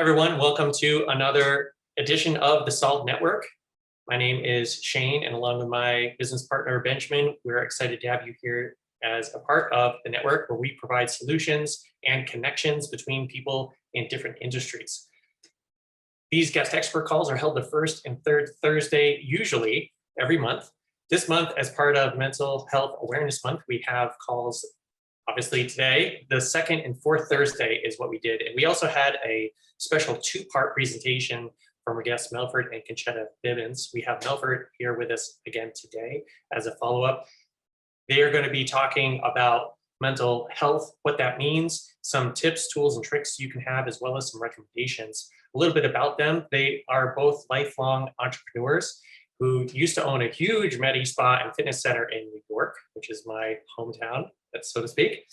everyone. Welcome to another edition of the Solve Network. My name is Shane, and along with my business partner, Benjamin, we're excited to have you here as a part of the network where we provide solutions and connections between people in different industries. These guest expert calls are held the first and third Thursday, usually every month. This month, as part of Mental Health Awareness Month, we have calls. Obviously today, the second and fourth Thursday is what we did. And we also had a special two-part presentation from our guest, Melford and Concetta Bibens. We have Melford here with us again today as a follow-up. They are going to be talking about mental health, what that means, some tips, tools, and tricks you can have, as well as some recommendations. A little bit about them. They are both lifelong entrepreneurs who used to own a huge Medi-Spa and Fitness Center in New York, which is my hometown, so to speak.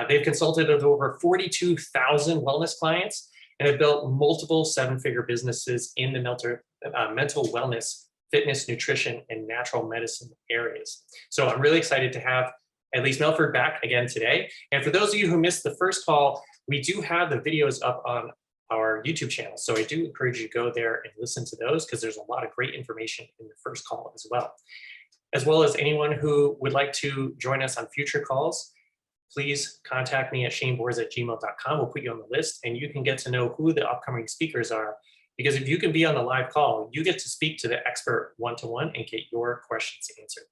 They've consulted with over 42,000 wellness clients and have built multiple seven-figure businesses in the mental wellness, fitness, nutrition, and natural medicine areas. So I'm really excited to have at least Melford back again today. And for those of you who missed the first call, we do have the videos up on our YouTube channel. So I do encourage you to go there and listen to those because there's a lot of great information in the first call as well as anyone who would like to join us on future calls. Please contact me at shaneboers@gmail.com. We'll put you on the list and you can get to know who the upcoming speakers are, because if you can be on the live call, you get to speak to the expert one-to-one and get your questions answered.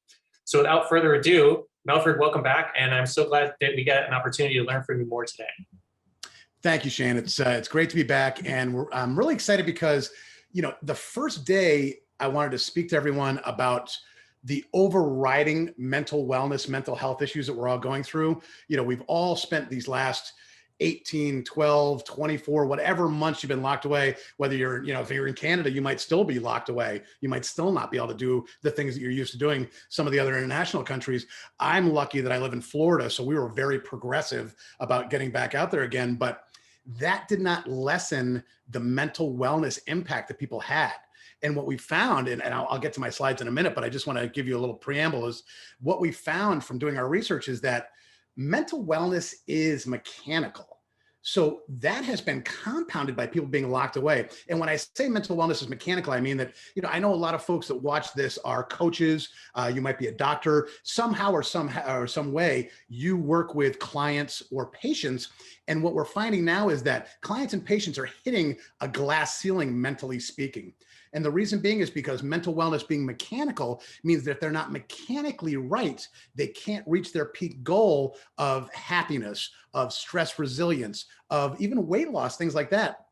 So without further ado, Melford, welcome back. And I'm so glad that we got an opportunity to learn from you more today. Thank you, Shane. It's great to be back, and I'm really excited because, the first day I wanted to speak to everyone about the overriding mental wellness, mental health issues that we're all going through. We've all spent these last 18, 12, 24, whatever months you've been locked away, whether you're, if you're in Canada, you might still be locked away. You might still not be able to do the things that you're used to doing. Some of the other international countries. I'm lucky that I live in Florida, so we were very progressive about getting back out there again, but that did not lessen the mental wellness impact that people had. And what we found, and I'll get to my slides in a minute, but I just want to give you a little preamble, is what we found from doing our research is that mental wellness is mechanical. So that has been compounded by people being locked away. And when I say mental wellness is mechanical, I mean that, I know a lot of folks that watch this are coaches. You might be a doctor. Somehow or some way, you work with clients or patients. And what we're finding now is that clients and patients are hitting a glass ceiling, mentally speaking. And the reason being is because mental wellness being mechanical means that if they're not mechanically right, they can't reach their peak goal of happiness, of stress resilience, of even weight loss, things like that.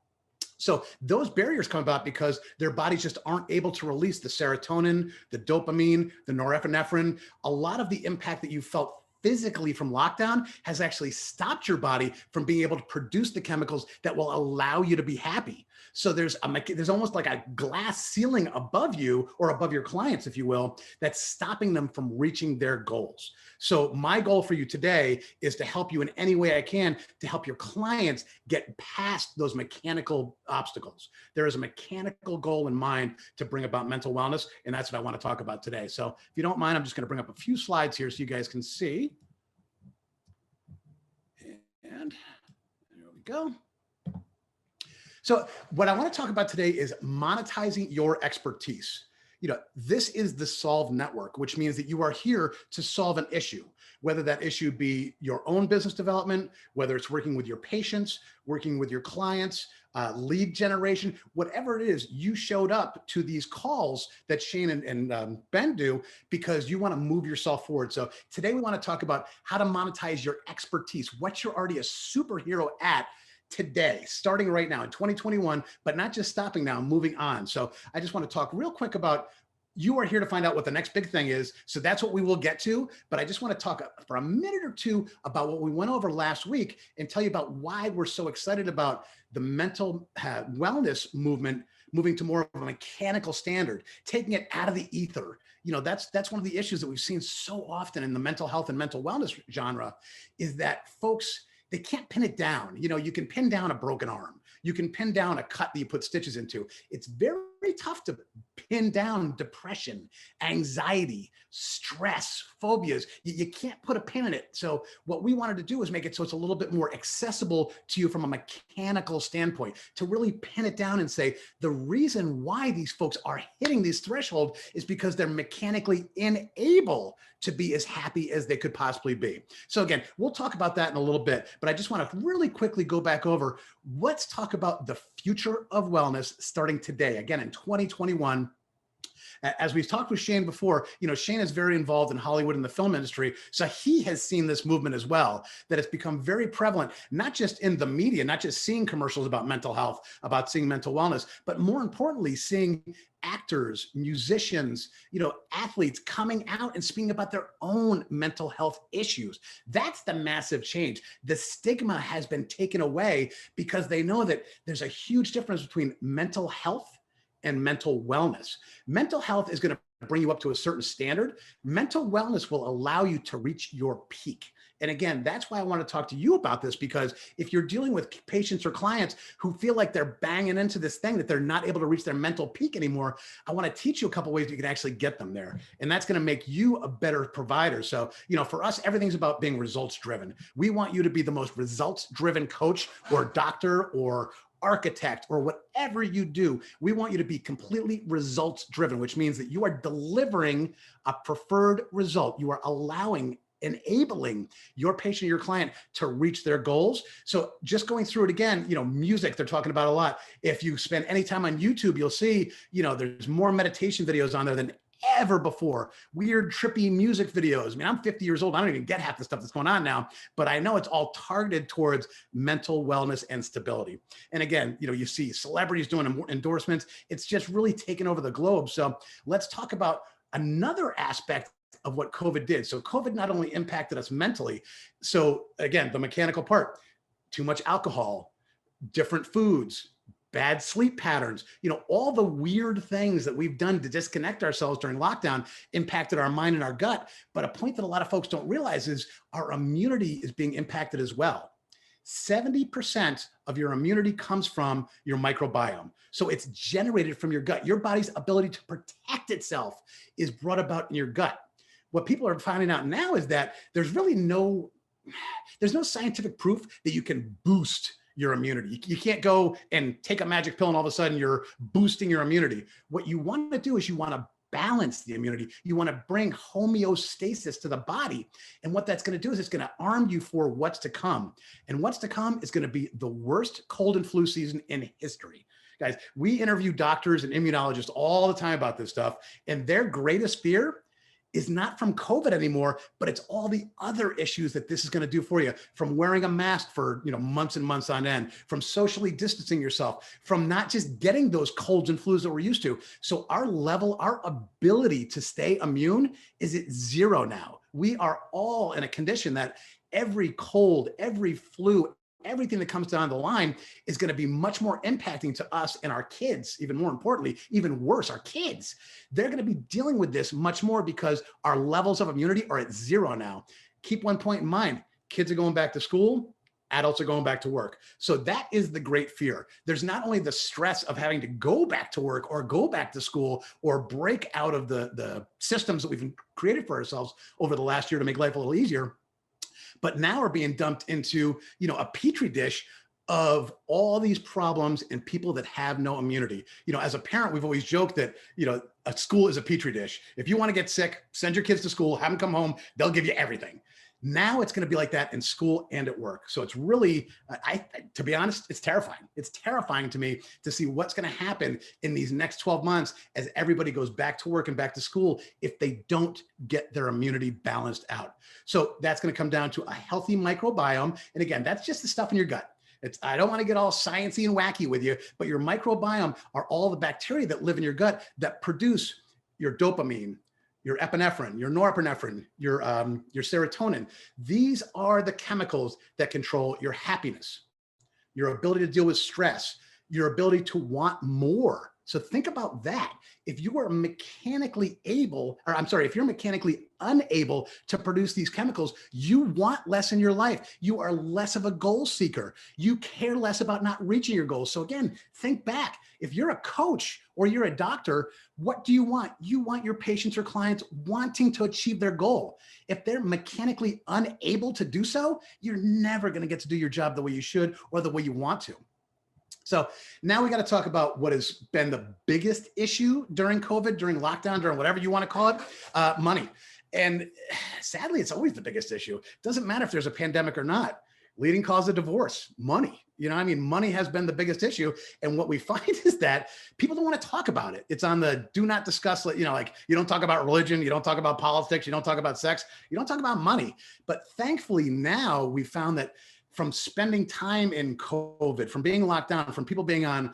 So those barriers come about because their bodies just aren't able to release the serotonin, the dopamine, the norepinephrine. A lot of the impact that you felt physically from lockdown has actually stopped your body from being able to produce the chemicals that will allow you to be happy. So there's almost like a glass ceiling above you, or above your clients, if you will, that's stopping them from reaching their goals. So my goal for you today is to help you in any way I can to help your clients get past those mechanical obstacles. There is a mechanical goal in mind to bring about mental wellness, and that's what I want to talk about today. So if you don't mind, I'm just going to bring up a few slides here so you guys can see. And there we go. So what I want to talk about today is monetizing your expertise. This is the Solve Network, which means that you are here to solve an issue, whether that issue be your own business development, whether it's working with your patients, working with your clients, lead generation, whatever it is. You showed up to these calls that Shane and Ben do because you want to move yourself forward. So today we want to talk about how to monetize your expertise, what you're already a superhero at today, starting right now in 2021, but not just stopping now, moving on. So I just want to talk real quick about, you are here to find out what the next big thing is. So that's what we will get to. But I just want to talk for a minute or two about what we went over last week and tell you about why we're so excited about the mental wellness movement moving to more of a mechanical standard, taking it out of the ether. That's one of the issues that we've seen so often in the mental health and mental wellness genre, is that folks, they can't pin it down. You can pin down a broken arm. You can pin down a cut that you put stitches into. It's very tough to pin down depression, anxiety, stress, phobias. You can't put a pin in it. So what we wanted to do is make it so it's a little bit more accessible to you from a mechanical standpoint, to really pin it down and say, the reason why these folks are hitting these thresholds is because they're mechanically unable to be as happy as they could possibly be. So again, we'll talk about that in a little bit, but I just want to really quickly go back over, let's talk about the future of wellness starting today, again, in 2021. As we've talked with Shane before, Shane is very involved in Hollywood and the film industry. So he has seen this movement as well, that it's become very prevalent, not just in the media, not just seeing commercials about mental health, about seeing mental wellness, but more importantly, seeing actors, musicians, athletes coming out and speaking about their own mental health issues. That's the massive change. The stigma has been taken away because they know that there's a huge difference between mental health and mental wellness. Mental health is going to bring you up to a certain standard. Mental wellness will allow you to reach your peak. And again, that's why I want to talk to you about this, because if you're dealing with patients or clients who feel like they're banging into this thing, that they're not able to reach their mental peak anymore, I want to teach you a couple ways you can actually get them there. And that's going to make you a better provider. So, for us, everything's about being results driven. We want you to be the most results driven coach or doctor or architect or whatever you do. We want you to be completely results driven, which means that you are delivering a preferred result. You are enabling your patient, your client to reach their goals. So just going through it again, music, they're talking about a lot. If you spend any time on YouTube, you'll see, there's more meditation videos on there than ever before. Weird, trippy music videos. I mean, I'm 50 years old. I don't even get half the stuff that's going on now, but I know it's all targeted towards mental wellness and stability. And again, you see celebrities doing endorsements. It's just really taken over the globe. So let's talk about another aspect of what COVID did. So COVID not only impacted us mentally. So again, the mechanical part, too much alcohol, different foods, bad sleep patterns, all the weird things that we've done to disconnect ourselves during lockdown impacted our mind and our gut. But a point that a lot of folks don't realize is our immunity is being impacted as well. 70% of your immunity comes from your microbiome. So it's generated from your gut. Your body's ability to protect itself is brought about in your gut. What people are finding out now is that there's no scientific proof that you can boost your immunity. You can't go and take a magic pill and all of a sudden you're boosting your immunity. What you want to do is you want to balance the immunity. You want to bring homeostasis to the body. And what that's going to do is it's going to arm you for what's to come. And what's to come is going to be the worst cold and flu season in history. Guys, we interview doctors and immunologists all the time about this stuff, and their greatest fear is not from COVID anymore, but it's all the other issues that this is going to do for you, from wearing a mask for months and months on end, from socially distancing yourself, from not just getting those colds and flus that we're used to. So our ability to stay immune is at zero now. We are all in a condition that every cold, every flu, everything that comes down the line is going to be much more impacting to us and our kids. Even more importantly, even worse, our kids, they're going to be dealing with this much more because our levels of immunity are at zero now. Keep one point in mind, kids are going back to school, adults are going back to work. So that is the great fear. There's not only the stress of having to go back to work or go back to school or break out of the systems that we've created for ourselves over the last year to make life a little easier, but now we're being dumped into, a petri dish of all these problems and people that have no immunity. As a parent, we've always joked that, a school is a petri dish. If you want to get sick, send your kids to school, have them come home, they'll give you everything. Now it's going to be like that in school and at work. So it's really, to be honest, it's terrifying. It's terrifying to me to see what's going to happen in these next 12 months as everybody goes back to work and back to school if they don't get their immunity balanced out. So that's going to come down to a healthy microbiome. And again, that's just the stuff in your gut. I don't want to get all sciencey and wacky with you, but your microbiome are all the bacteria that live in your gut that produce your dopamine, your epinephrine, your norepinephrine, your serotonin. These are the chemicals that control your happiness, your ability to deal with stress, your ability to want more. So think about that. If you are mechanically if you're mechanically unable to produce these chemicals, you want less in your life. You are less of a goal seeker. You care less about not reaching your goals. So again, think back. If you're a coach or you're a doctor, what do you want? You want your patients or clients wanting to achieve their goal. If they're mechanically unable to do so, you're never going to get to do your job the way you should or the way you want to. So now we got to talk about what has been the biggest issue during COVID, during lockdown, during whatever you want to call it, money. And sadly, it's always the biggest issue. It doesn't matter if there's a pandemic or not. Leading cause of divorce, money. Money has been the biggest issue. And what we find is that people don't want to talk about it. It's on the do not discuss, like you don't talk about religion, you don't talk about politics, you don't talk about sex, you don't talk about money. But thankfully now we found that from spending time in COVID, from being locked down, from people being on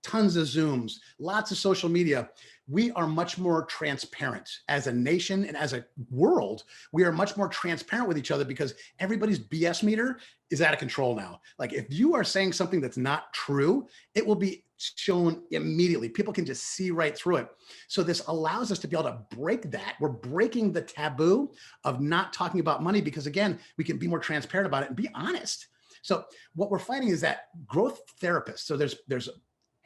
tons of Zooms, lots of social media, we are much more transparent as a nation and as a world. We are much more transparent with each other because everybody's BS meter is out of control now. Like if you are saying something that's not true, it will be shown immediately. People can just see right through it. So this allows us to be able to break that. We're breaking the taboo of not talking about money because again, we can be more transparent about it and be honest. So what we're finding is that growth therapists, so there's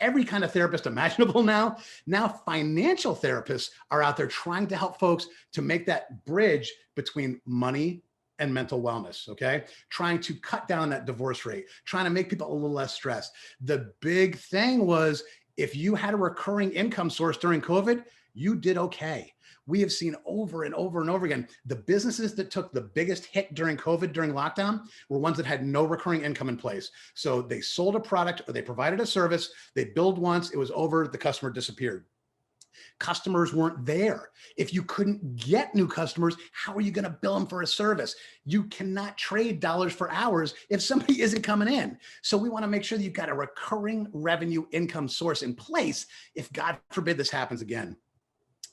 every kind of therapist imaginable now. Now financial therapists are out there trying to help folks to make that bridge between money and mental wellness, okay? Trying to cut down that divorce rate, trying to make people a little less stressed. The big thing was if you had a recurring income source during COVID, you did okay. We have seen over and over and over again, the businesses that took the biggest hit during COVID, during lockdown, were ones that had no recurring income in place. So they sold a product or they provided a service, they billed once, it was over, the customer disappeared. Customers weren't there. If you couldn't get new customers, how are you going to bill them for a service? You cannot trade dollars for hours if somebody isn't coming in. So we want to make sure that you've got a recurring revenue income source in place if God forbid this happens again.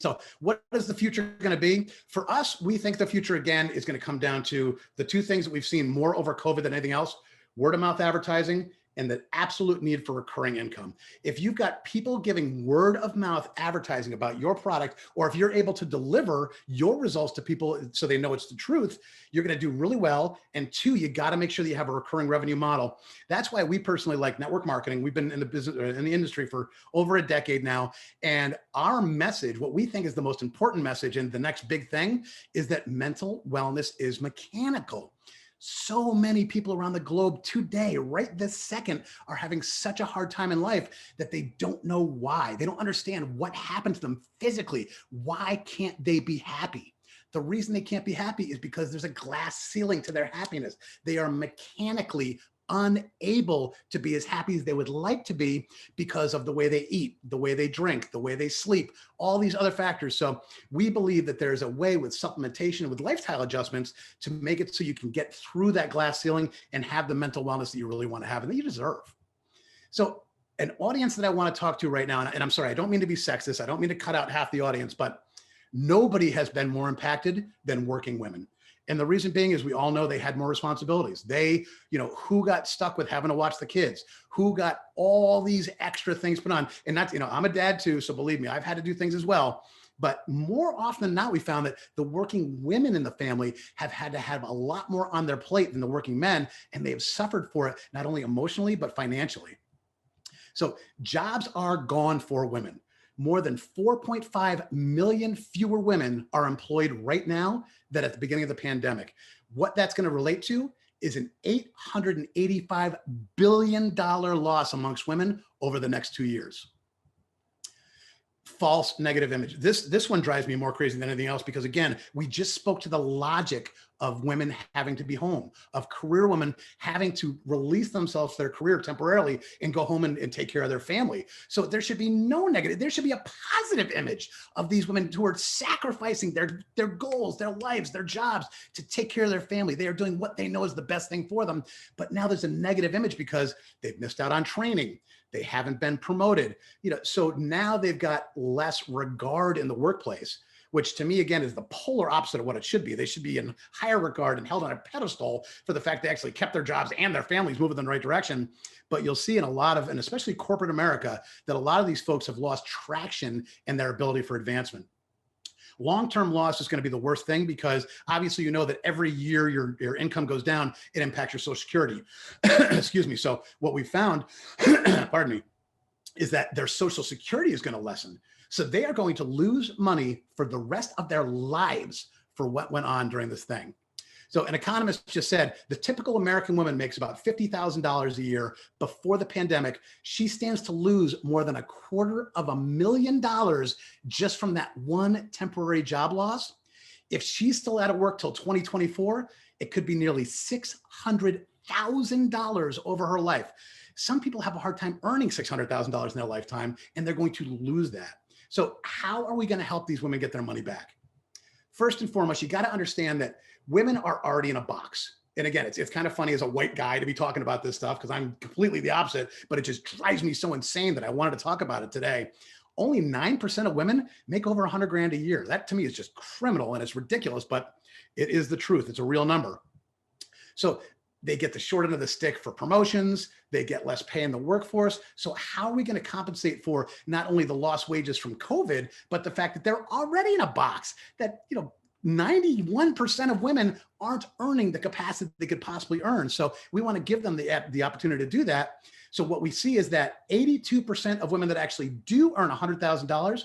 So what is the future going to be? For us, we think the future, again, is going to come down to the two things that we've seen more over COVID than anything else: word of mouth advertising and the absolute need for recurring income. If you've got people giving word of mouth advertising about your product, or if you're able to deliver your results to people so they know it's the truth, you're going to do really well. And two, you got to make sure that you have a recurring revenue model. That's why we personally like network marketing. We've been in the business, in the industry for over a decade now. And our message, what we think is the most important message and the next big thing, is that mental wellness is mechanical. So many people around the globe today, right this second, are having such a hard time in life that they don't know why. They don't understand what happened to them physically. Why can't they be happy? The reason they can't be happy is because there's a glass ceiling to their happiness. They are mechanically unable to be as happy as they would like to be because of the way they eat, the way they drink, the way they sleep, all these other factors. So we believe that there's a way with supplementation, with lifestyle adjustments, to make it so you can get through that glass ceiling and have the mental wellness that you really want to have and that you deserve. So an audience that I want to talk to right now, and I'm sorry, I don't mean to be sexist, I don't mean to cut out half the audience, but nobody has been more impacted than working women. And the reason being is we all know they had more responsibilities. They, who got stuck with having to watch the kids, who got all these extra things put on. And that's, I'm a dad too, so believe me, I've had to do things as well. But more often than not, we found that the working women in the family have had to have a lot more on their plate than the working men, and they have suffered for it, not only emotionally, but financially. So jobs are gone for women. More than 4.5 million fewer women are employed right now than at the beginning of the pandemic. What that's going to relate to is an $885 billion loss amongst women over the next 2 years. False negative image. This one drives me more crazy than anything else because, again, we just spoke to the logic of women having to be home, of career women having to release themselves from their career temporarily and go home and take care of their family. So there should be no negative. There should be a positive image of these women who are sacrificing their goals, their lives, their jobs to take care of their family. They are doing what they know is the best thing for them. But now there's a negative image because they've missed out on training. They haven't been promoted. So now they've got less regard in the workplace, which to me, again, is the polar opposite of what it should be. They should be in higher regard and held on a pedestal for the fact they actually kept their jobs and their families moving in the right direction. But you'll see in a lot of, and especially corporate America, that a lot of these folks have lost traction in their ability for advancement. Long-term loss is going to be the worst thing because obviously, that every year your income goes down, it impacts your Social Security. Excuse me. So what we found, pardon me, is that their social security is going to lessen. So they are going to lose money for the rest of their lives for what went on during this thing. So an economist just said the typical American woman makes about $50,000 a year. Before the pandemic, she stands to lose more than $250,000 just from that one temporary job loss. If she's still out of work till 2024, it could be nearly $600,000 over her life. Some people have a hard time earning $600,000 in their lifetime, and they're going to lose that. So how are we going to help these women get their money back? First and foremost, you got to understand that women are already in a box. And again, it's kind of funny as a white guy to be talking about this stuff because I'm completely the opposite, but it just drives me so insane that I wanted to talk about it today. Only 9% of women make over 100 grand a year. That to me is just criminal and it's ridiculous, but it is the truth. It's a real number. So they get the short end of the stick for promotions. They get less pay in the workforce. So how are we going to compensate for not only the lost wages from COVID, but the fact that they're already in a box that, 91% of women aren't earning the capacity they could possibly earn. So we want to give them the opportunity to do that. So what we see is that 82% of women that actually do earn $100,000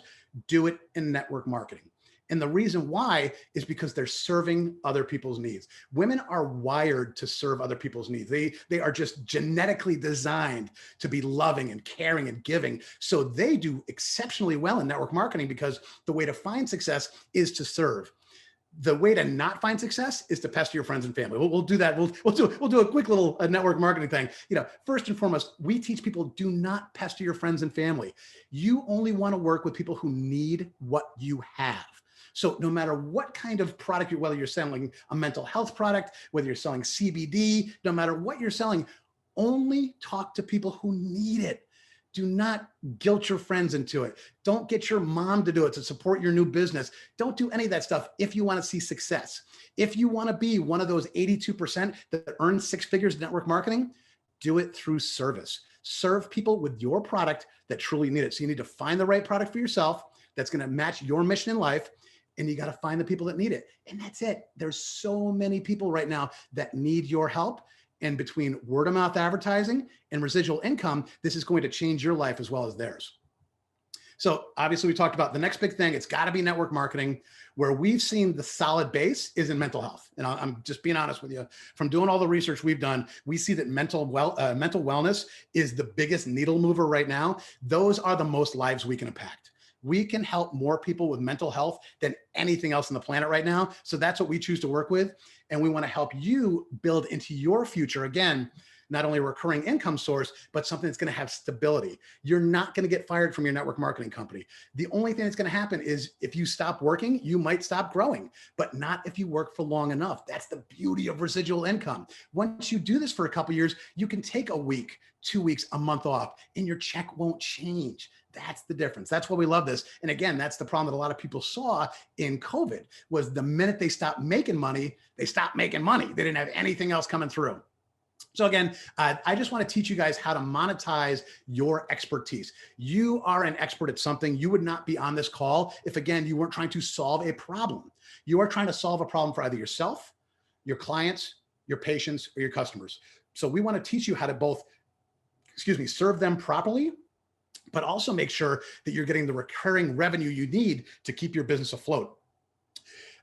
do it in network marketing. And the reason why is because they're serving other people's needs. Women are wired to serve other people's needs. They are just genetically designed to be loving and caring and giving. So they do exceptionally well in network marketing because the way to find success is to serve. The way to not find success is to pester your friends and family. We'll do that. We'll do a quick little network marketing thing. First and foremost, we teach people do not pester your friends and family. You only want to work with people who need what you have. So no matter what kind of product, whether you're selling a mental health product, whether you're selling CBD, no matter what you're selling, only talk to people who need it. Do not guilt your friends into it. Don't get your mom to do it to support your new business. Don't do any of that stuff if you want to see success. If you want to be one of those 82% that earn six figures in network marketing, do it through service. Serve people with your product that truly need it. So you need to find the right product for yourself that's going to match your mission in life. And you got to find the people that need it. And that's it. There's so many people right now that need your help. And between word of mouth advertising and residual income, this is going to change your life as well as theirs. So obviously we talked about the next big thing. It's got to be network marketing. Where we've seen the solid base is in mental health. And I'm just being honest with you. From doing all the research we've done, we see that mental wellness is the biggest needle mover right now. Those are the most lives we can impact. We can help more people with mental health than anything else on the planet right now. So that's what we choose to work with. And we want to help you build into your future, again, not only a recurring income source, but something that's going to have stability. You're not going to get fired from your network marketing company. The only thing that's going to happen is if you stop working, you might stop growing, but not if you work for long enough. That's the beauty of residual income. Once you do this for a couple of years, you can take a week, 2 weeks, a month off, and your check won't change. That's the difference. That's why we love this. And again, that's the problem that a lot of people saw in COVID was the minute they stopped making money, they stopped making money. They didn't have anything else coming through. So again, I just want to teach you guys how to monetize your expertise. You are an expert at something. You would not be on this call if, again, you weren't trying to solve a problem. You are trying to solve a problem for either yourself, your clients, your patients, or your customers. So we want to teach you how to both, serve them properly, but also make sure that you're getting the recurring revenue you need to keep your business afloat.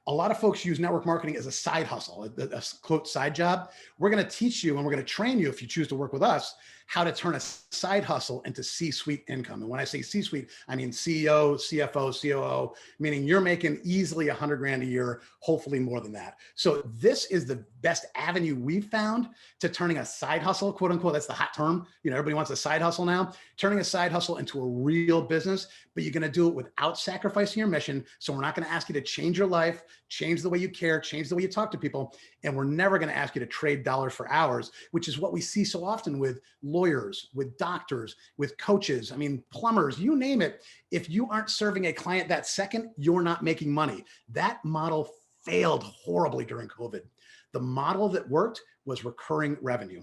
A lot of folks use network marketing as a side hustle, a quote side job. We're going to teach you and we're going to train you, if you choose to work with us, how to turn a side hustle into C-suite income. And when I say C-suite, I mean CEO, CFO, COO, meaning you're making easily 100 grand a year, hopefully more than that. So this is the best avenue we've found to turning a side hustle, quote unquote, that's the hot term. Everybody wants a side hustle now, turning a side hustle into a real business, but you're going to do it without sacrificing your mission. So we're not going to ask you to change your life, change the way you care, change the way you talk to people. And we're never going to ask you to trade dollars for hours, which is what we see so often with lawyers, with doctors, with coaches, plumbers, you name it. If you aren't serving a client that second, you're not making money. That model failed horribly during COVID. The model that worked was recurring revenue.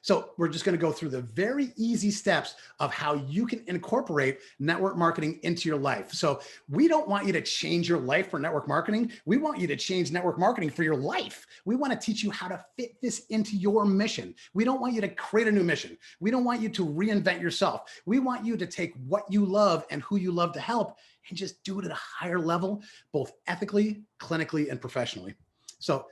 So we're just going to go through the very easy steps of how you can incorporate network marketing into your life. So we don't want you to change your life for network marketing. We want you to change network marketing for your life. We want to teach you how to fit this into your mission. We don't want you to create a new mission. We don't want you to reinvent yourself. We want you to take what you love and who you love to help and just do it at a higher level, both ethically, clinically, and professionally. So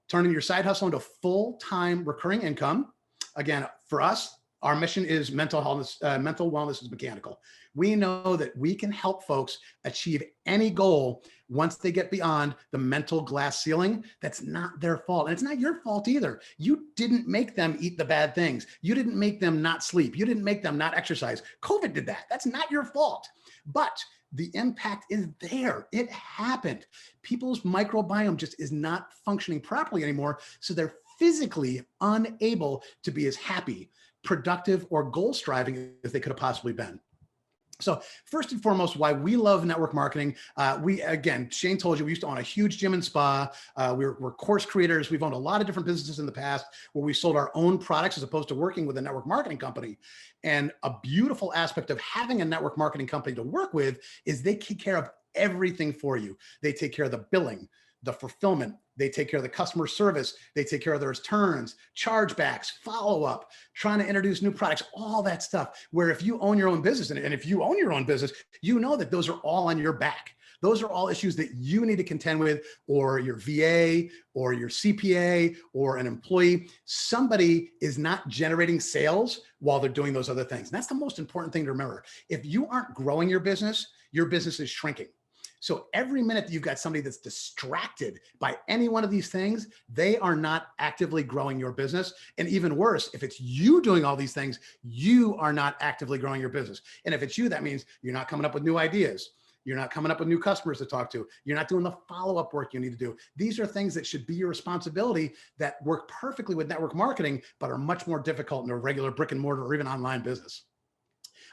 turning your side hustle into full-time recurring income. Again, for us, our mission is mental wellness is mechanical. We know that we can help folks achieve any goal once they get beyond the mental glass ceiling. That's not their fault. And it's not your fault either. You didn't make them eat the bad things. You didn't make them not sleep. You didn't make them not exercise. COVID did that. That's not your fault. But the impact is there. It happened. People's microbiome just is not functioning properly anymore. So they're physically unable to be as happy, productive, or goal striving as they could have possibly been. So first and foremost, why we love network marketing. Again, Shane told you, we used to own a huge gym and spa. We're course creators. We've owned a lot of different businesses in the past where we sold our own products as opposed to working with a network marketing company. And a beautiful aspect of having a network marketing company to work with is they take care of everything for you. They take care of the billing, the fulfillment, they take care of the customer service, they take care of the returns, chargebacks, follow-up, trying to introduce new products, all that stuff. Where if you own your own business, and if you own your own business, you know that those are all on your back. Those are all issues that you need to contend with, or your VA, or your CPA, or an employee. Somebody is not generating sales while they're doing those other things. And that's the most important thing to remember. If you aren't growing your business is shrinking. So every minute that you've got somebody that's distracted by any one of these things, they are not actively growing your business. And even worse, if it's you doing all these things, you are not actively growing your business. And if it's you, that means you're not coming up with new ideas. You're not coming up with new customers to talk to. You're not doing the follow-up work you need to do. These are things that should be your responsibility that work perfectly with network marketing, but are much more difficult in a regular brick and mortar or even online business.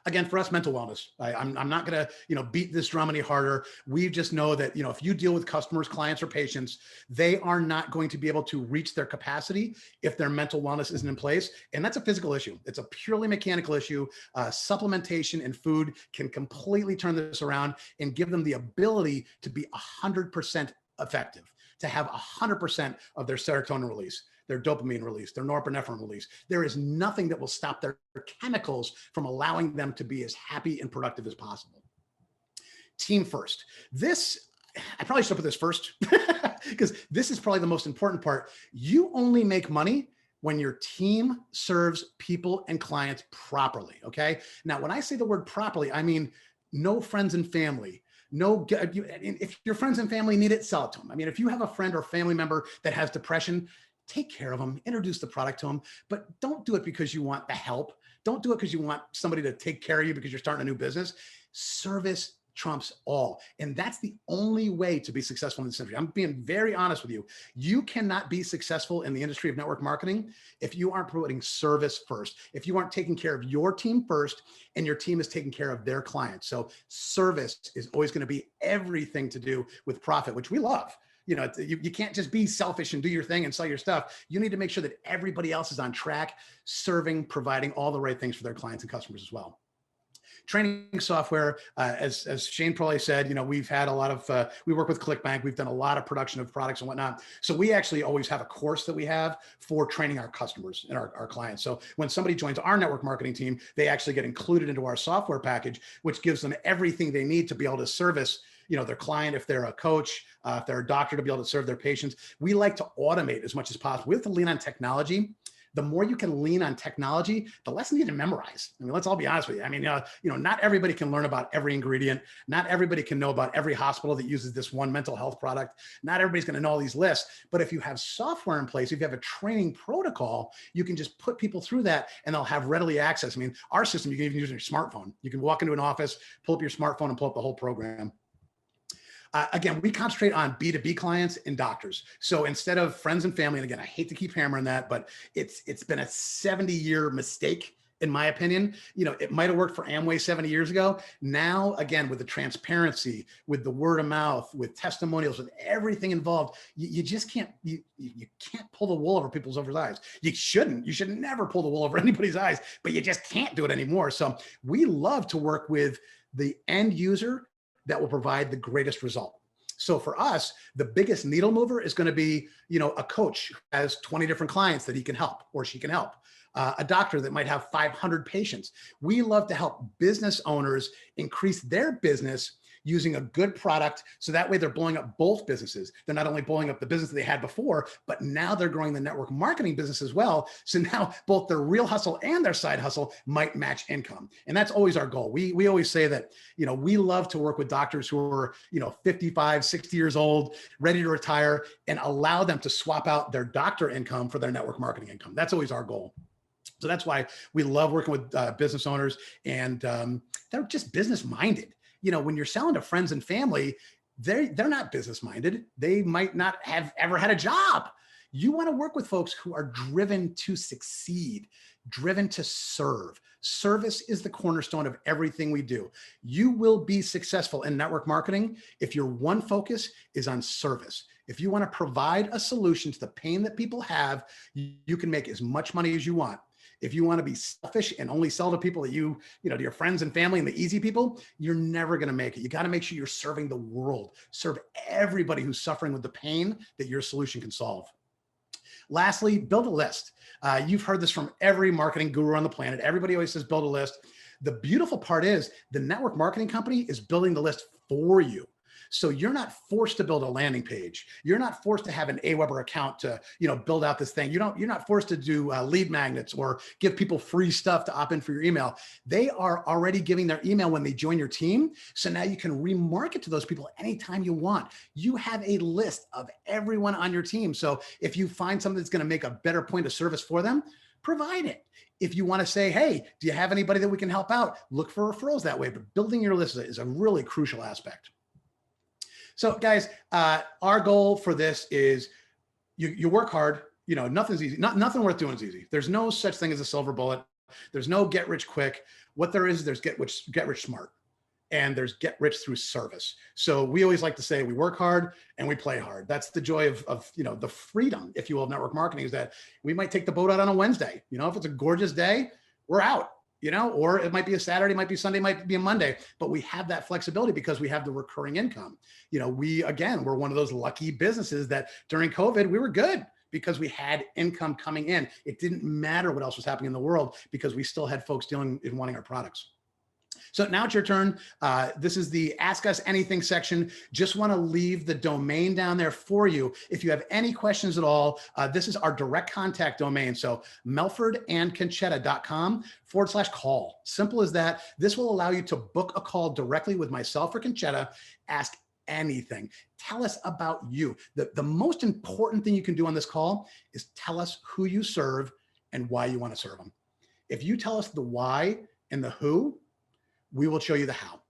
Again, for us, mental wellness. I'm not going to, beat this drum any harder. We just know that, if you deal with customers, clients, or patients, they are not going to be able to reach their capacity if their mental wellness isn't in place. And that's a physical issue. It's a purely mechanical issue. Supplementation and food can completely turn this around and give them the ability to be 100% effective, to have 100% of their serotonin release, their dopamine release, their norepinephrine release. There is nothing that will stop their chemicals from allowing them to be as happy and productive as possible. Team first. This, I probably should put this first because this is probably the most important part. You only make money when your team serves people and clients properly, okay? Now, when I say the word properly, I mean no friends and family. No, if your friends and family need it, sell it to them. I mean, if you have a friend or family member that has depression, take care of them, introduce the product to them, but don't do it because you want the help. Don't do it because you want somebody to take care of you because you're starting a new business. Service trumps all. And that's the only way to be successful in this industry. I'm being very honest with you. You cannot be successful in the industry of network marketing if you aren't promoting service first, if you aren't taking care of your team first and your team is taking care of their clients. So service is always going to be everything to do with profit, which we love. You can't just be selfish and do your thing and sell your stuff. You need to make sure that everybody else is on track, serving, providing all the right things for their clients and customers as well. Training software, as Shane probably said, we've had a lot of, we work with ClickBank. We've done a lot of production of products and whatnot. So we actually always have a course that we have for training our customers and our clients. So when somebody joins our network marketing team, they actually get included into our software package, which gives them everything they need to be able to service their client, if they're a coach, if they're a doctor, to be able to serve their patients. We like to automate as much as possible. We have to lean on technology. The more you can lean on technology, the less you need to memorize. I mean, let's all be honest with you. I mean, not everybody can learn about every ingredient. Not everybody can know about every hospital that uses this one mental health product. Not everybody's going to know all these lists. But if you have software in place, if you have a training protocol, you can just put people through that and they'll have readily access. I mean, our system, you can even use your smartphone. You can walk into an office, pull up your smartphone and pull up the whole program. Again, we concentrate on B2B clients and doctors. So instead of friends and family, and again, I hate to keep hammering that, but it's been a 70-year mistake in my opinion. It might have worked for Amway 70 years ago. Now, again, with the transparency, with the word of mouth, with testimonials, with everything involved, you just can't, you can't pull the wool over people's eyes. You should never pull the wool over anybody's eyes, but you just can't do it anymore. So we love to work with the end user that will provide the greatest result. So for us, the biggest needle mover is going to be, a coach who has 20 different clients that he can help or she can help. A doctor that might have 500 patients. We love to help business owners increase their business using a good product. So that way they're blowing up both businesses. They're not only blowing up the business they had before, but now they're growing the network marketing business as well. So now both their real hustle and their side hustle might match income. And that's always our goal. We always say that, we love to work with doctors who are, 55, 60 years old, ready to retire, and allow them to swap out their doctor income for their network marketing income. That's always our goal. So that's why we love working with business owners, and they're just business minded. When you're selling to friends and family, they're not business minded. They might not have ever had a job. You want to work with folks who are driven to succeed, driven to serve. Service is the cornerstone of everything we do. You will be successful in network marketing if your one focus is on service. If you want to provide a solution to the pain that people have, you can make as much money as you want. If you want to be selfish and only sell to people that to your friends and family and the easy people, you're never going to make it. You got to make sure you're serving the world, serve everybody who's suffering with the pain that your solution can solve. Lastly, build a list. You've heard this from every marketing guru on the planet. Everybody always says build a list. The beautiful part is the network marketing company is building the list for you. So you're not forced to build a landing page. You're not forced to have an Aweber account to, build out this thing. You're not forced to do lead magnets or give people free stuff to opt in for your email. They are already giving their email when they join your team. So now you can remarket to those people anytime you want. You have a list of everyone on your team. So if you find something that's going to make a better point of service for them, provide it. If you want to say, hey, do you have anybody that we can help out? Look for referrals that way. But building your list is a really crucial aspect. So guys, our goal for this is you work hard, nothing's easy. Nothing worth doing is easy. There's no such thing as a silver bullet. There's no get rich quick. What there is, there's get rich smart, and there's get rich through service. So we always like to say we work hard and we play hard. That's the joy of the freedom, if you will, of network marketing, is that we might take the boat out on a Wednesday. If it's a gorgeous day, we're out. Or it might be a Saturday, might be Sunday, might be a Monday, but we have that flexibility because we have the recurring income. We're one of those lucky businesses that during COVID, we were good because we had income coming in. It didn't matter what else was happening in the world because we still had folks dealing and wanting our products. So now it's your turn. This is the Ask Us Anything section. Just want to leave the domain down there for you. If you have any questions at all, this is our direct contact domain. So melfordandconchetta.com/call. Simple as that. This will allow you to book a call directly with myself or Concetta. Ask anything. Tell us about you. The most important thing you can do on this call is tell us who you serve and why you want to serve them. If you tell us the why and the who, we will show you the how.